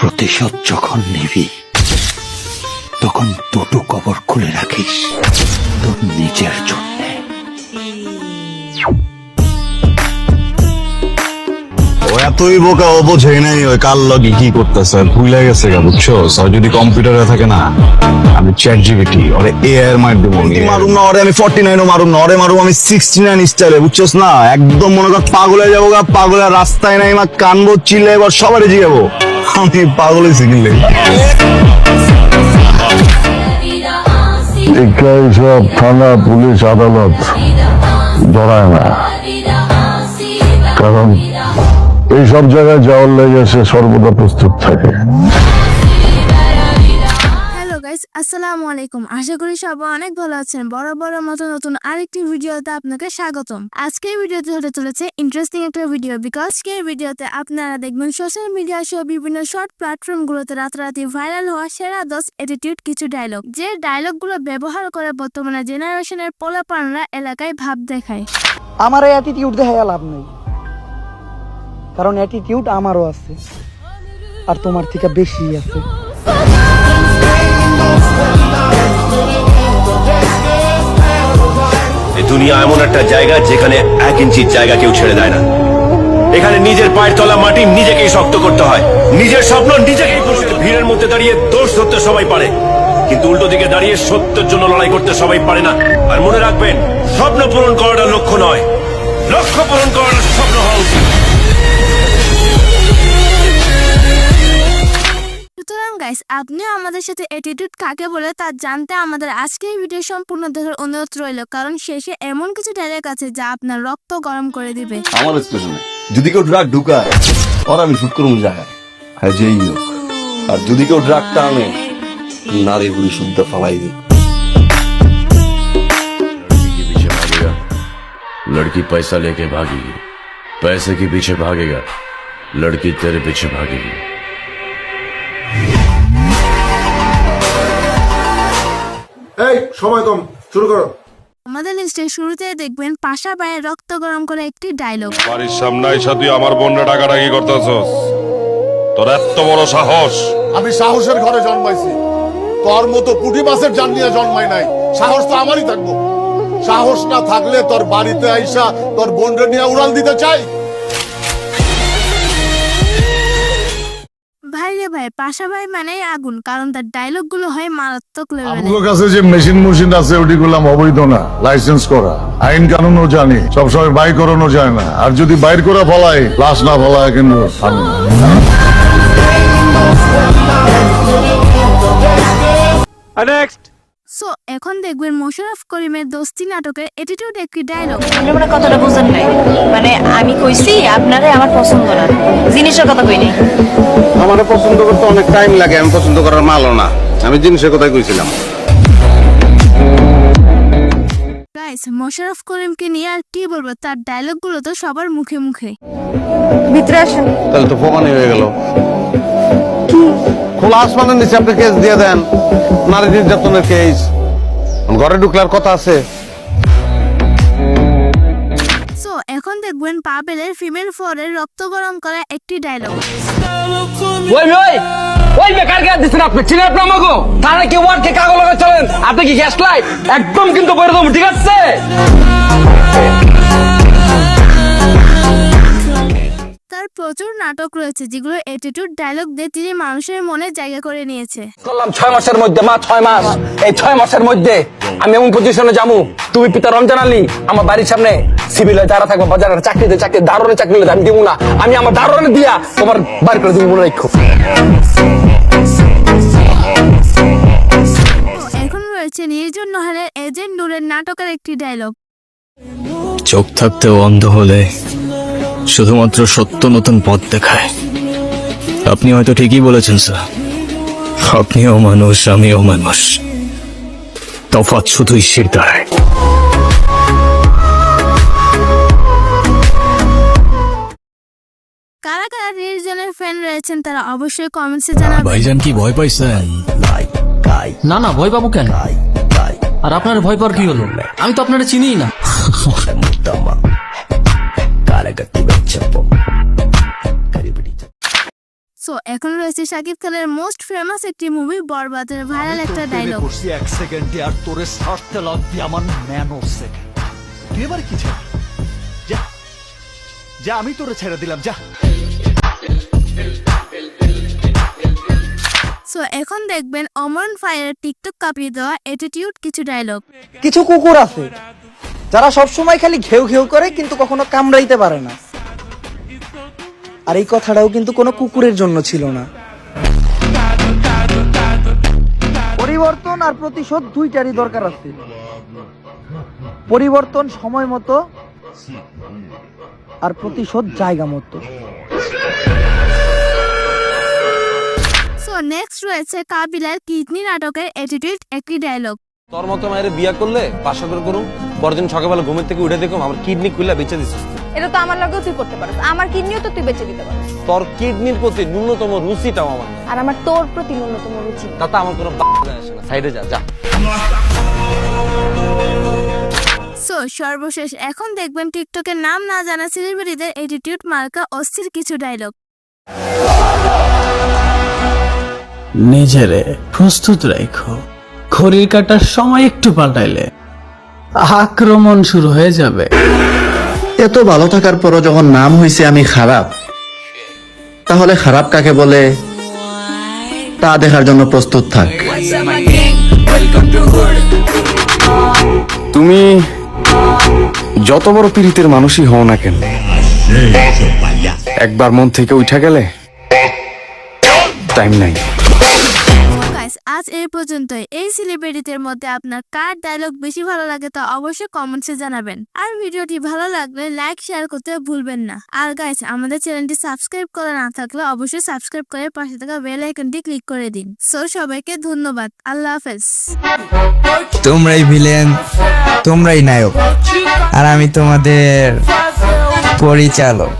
প্রতিশোধ যখন নিবি তখন দুটো কবর খুলে রাখিস তোর নিজের জন্য। ও এতই বোকা, ও বোঝে নাই ওই কাল লগে কি করতেছে, ভুলে গেছে গা, বুঝছো? যদি কম্পিউটারে থাকে না, আমি চ্যাট জিপিটি ওরে এআই মার দেবো। মারুম না ওরে আমি 49ও মারুম না, ওরে মারুম আমি 69 স্টাইলে, বুঝছস না? একদম মনে কর পাগল হয়ে যাবো গা, পাগলের রাস্তায় নাই মা, কানবো চিল্লে এবার সবারই জিগাবো আমি পাগল হয়েছি কিনলে। সব থানা পুলিশ আদালত ধরায় না, কারণ এইসব জায়গায় যাওয়ার লেগে সে সর্বদা প্রস্তুত থাকে। হ্যালো গাইস, আসসালামু আলাইকুম। আশা করি সবাই অনেক ভালো আছেন। বড় মতো নতুন আরেকটি ভিডিওতে আপনাকে স্বাগতম। আজকের ভিডিওতে হতে চলেছে ইন্টারেস্টিং একটা ভিডিও, বিকজ আজকের ভিডিওতে আপনারা দেখবেন সোশ্যাল মিডিয়া সহ বিভিন্ন শর্ট প্ল্যাটফর্মগুলোতে রাতারাতি ভাইরাল হওয়া সেরা 10 অ্যাটিটিউড কিছু ডায়লগ, যে ডায়লগগুলো ব্যবহার করে বর্তমানে জেনারেশনের পোলাপানরা এলাকায় ভাব দেখায়। আমার এই অ্যাটিটিউড দেখায় লাভ নেই, কারণ অ্যাটিটিউড আমারও আছে, আর তোমার থেকে বেশি আছে। এই দুনিয়া এমন একটা জায়গা যেখানে 1 ইঞ্চির জায়গা কেউ ছেড়ে দেয় না। এখানে নিজের পায়ের তলা মাটি নিজেকেই শক্ত করতে হয়, নিজের স্বপ্ন নিজেকেই পূরণ। ভিড়ের মধ্যে দাঁড়িয়ে দোষ ধরতে সবাই পারে, কিন্তু উল্টো দিকে দাঁড়িয়ে সত্যের জন্য লড়াই করতে সবাই পারে না। আর মনে রাখবেন, স্বপ্ন পূরণ করাটা লক্ষ্য নয়, লক্ষ্য পূরণ করাটা স্বপ্ন হওয়া উচিত। সুতরাং গাইস, আপনিও আমাদের সাথে অ্যাটিটিউড কাকে বলে তা জানতে আমাদের আজকের ভিডিও সম্পূর্ণ দেখার অনুরোধ রইল, কারণ শেষে এমন কিছু ডায়লগ আছে যা আপনার রক্ত গরম করে দিবে। আমার স্টেশনে যদি কেউ ড্রাগ ঢুকায় ওর আমি শুট করবো জায়গায়, হ্যাঁ যেই হোক। আর যদি কেউ ড্রাগটা আনে, নারী বুড়ি শুদ্ধ ফালাই দিই। लड़की के पीछे भागेगा, लड़की पैसा लेके भागेगी, पैसे के पीछे भागेगा, लड़की तेरे पीछे भागेगी। এই সময় কম, শুরু করো। আমাদের লিস্টের শুরুতে দেখবেন পাশা পায়ে রক্ত গরম করে একটি ডায়লগ। বাড়ির সামনে এসে তুই আমার বোনরে ডাকাডাকি করতেছস, তোর এত বড় সাহস! আমি সাহসের ঘরে জন্মাইছি, তোর মতো পুঁটি মাছের জান নিয়ে জন্মাই নাই। সাহস তো আমারই থাকবো। সাহস না থাকলে তোর বাড়িতে আইসা তোর বোনরে নিয়ে উড়াল দিতে চাই। ভাই রে ভাই, পাশা ভাই মানেই আগুন, কারণ তার ডায়লগ গুলো হয় মারাত্মক লেভেলের। আমার কাছে যে মেশিন আছে ওটি গুলাম অবৈধ না, লাইসেন্স করা। আইন কানুনও জানি, সবসময় বাইর করানো যায় না। আর যদি বাইর করে ফলাই, লাশ না ফলায় কিন্তু আমি না। সো এখন দেখবেন মোশাররফ করিমের দোস্তি নাটকের অ্যাটিটিউড একটি ডায়লগ। আপনি মানে কথাটা বুঝেন নাই, মানে আমি কইছি আপনারে আমার পছন্দ না, জিনিসের কথা কই নাই। আমার পছন্দ করতে অনেক টাইম লাগে, আমি পছন্দ করার মালও না, আমি জিনিসের কথাই কইছিলাম। গাইস, মোশাররফ করিমকে নিয়ে আর কি বলবো, তার ডায়লগ গুলো তো সবার মুখে মুখে। ভিতরে আসেন। তাহলে তো ফোকানি হয়ে গেল। খোলা আসমানের নিচে আপনি কেস দিয়ে দেন, নারী নির্যাতনের কেস। ঘরে ঢুকলার কথা আছে। সো এখন দেখবেন পাবেলের ফিমেল ফোরের রক্ত গরম করা একটি ডায়লগ। ওই বেকার গ্যাস দিচ্ছেন আপনি, চিনেন আপনি আমাকে? তাহলে কি ওয়ার্ডকে কাগজ লাগা চলেন? আপনি কি গ্যাস লাইট একদম কিন্তু বলে দেবো, ঠিক আছে? তার প্রচুর নাটক রয়েছে যেগুলো অ্যাটিটিউড ডায়লগ দিয়ে তিনি মানুষের মনে জায়গা করে নিয়েছে। করলাম 6 মাসের মধ্যে, মা 6 মাস, এই 6 মাসের মধ্যে আমি এমন পজিশনে যাবো, তুমি পিতা রমজান আলী আমার বাড়ির সামনে সিভিলে যারা থাকবো, বাজারের চাকরি দারোয়ানের চাকরি আমি দিব না, আমি আমার দারোয়ানে দিয়া তোমার বাড়ি করে দিব, মনে রাখো। এখন রয়েছে নির্জন নহেলের এজেন্ট নূরের নাটকের একটি ডায়লগ। চোখ থাকতেও অন্ধ হলে শুধুমাত্র সত্য নতুন পথ দেখায়। আপনি হয়তো ঠিকই বলেছেন স্যার, আপনিও মানুষ আমিও মানুষ, তফাৎ শুধুই শিরদাঁড়ায়। কারা কারা নির্জনের ফ্যান রয়েছেন তারা অবশ্যই কমেন্টসে জানাবেন। ভাইজান কি ভয় পাইছেন? না না, ভয় পাবো কেন? আর আপনার ভয় পাওয়ার কি হলো? আমি তো আপনারা চিনিই না। সো সো এখন রয়েছে শাকিব খানের মোস্ট ফেমাস একটি মুভি বরবাদের ভাইরাল একটা ডায়লগ। এক সেকেন্ডে আর তোরে সারতে লাগবে আমার ন্যানো সেকেন্ড। তুই এবার কি চাই? যা যা, আমি তোরে ছেড়ে দিলাম, যা। সো এখন দেখবেন অমরন ফায়ারের টিকটক কাঁপিয়ে দেওয়া অ্যাটিটিউড কিছু ডায়লগ। কিছু কুকুর আছে যারা সবসময় খালি ঘেউ ঘেউ করে কিন্তু কখনো কামড়াইতে পারে না, আর এই কথাটাও কিন্তু কোনো কুকুরের জন্য ছিল না। পরিবর্তন আর প্রতিশোধ দুইটারই দরকার আছে। পরিবর্তন সময় মতো আর প্রতিশোধ জায়গা মতো। সো নেক্সট রয়েছে কাবিলার কিডনি নাটকের অ্যাটিটিউড একটি ডায়লগ। তোর মতো মায়ের বিয়া করলে বাসা করে করুম, পরদিন সকালবেলা ঘুমের থেকে উঠে দেখুম আমার কিডনি খুলে বেঁচে দিছিস। এটা তো আমার লাগেও তুই করতে পারিস, আমার কিডনিও তো তুই বেঁচে দিতে পারিস। তোর কিডনির প্রতি ন্যূনতম রুচিটাও আমার নেই। আর আমার তোর প্রতি ন্যূনতম রুচি। তাতে আমার কোনো যায় আসে না। সাইডে যা, যা। সো সর্বশেষ এখন দেখবেন টিকটকের নাম না জানা সেলিব্রিটিদের অ্যাটিটিউড মার্কা অস্থির কিছু ডায়লগ। নিজেরে প্রস্তুত রাখো, ঘড়ির কাটার সময় একটু পাল্টাইলে আক্রমণ শুরু হয়ে যাবে। এত ভালো থাকার পরও যখন নাম হয়েছে আমি খারাপ, তাহলে খারাপ কাকে বলে তা দেখার জন্য প্রস্তুত থাক। তুমি যত বড় পীড়িতের মানুষই হও না কেন, একবার মন থেকে উঠা গেলে টাইম নাই। গাইস আজ এই পর্যন্তই। এই সেলিব্রিটিদের মধ্যে আপনার কার ডায়লগ বেশি ভালো লাগে তা অবশ্যই কমেন্টসে জানাবেন। আর ভিডিওটি ভালো লাগলে লাইক শেয়ার করতে ভুলবেন না। আর গাইস আমাদের চ্যানেলটি সাবস্ক্রাইব করা না থাকলে অবশ্যই সাবস্ক্রাইব করে পাশে থাকা বেল আইকনটি ক্লিক করে দিন। সো সবাইকে ধন্যবাদ, আল্লাহ হাফেজ। তোমরাই ভিলেন, তোমরাই নায়ক, আর আমি তোমাদের পরিচালক।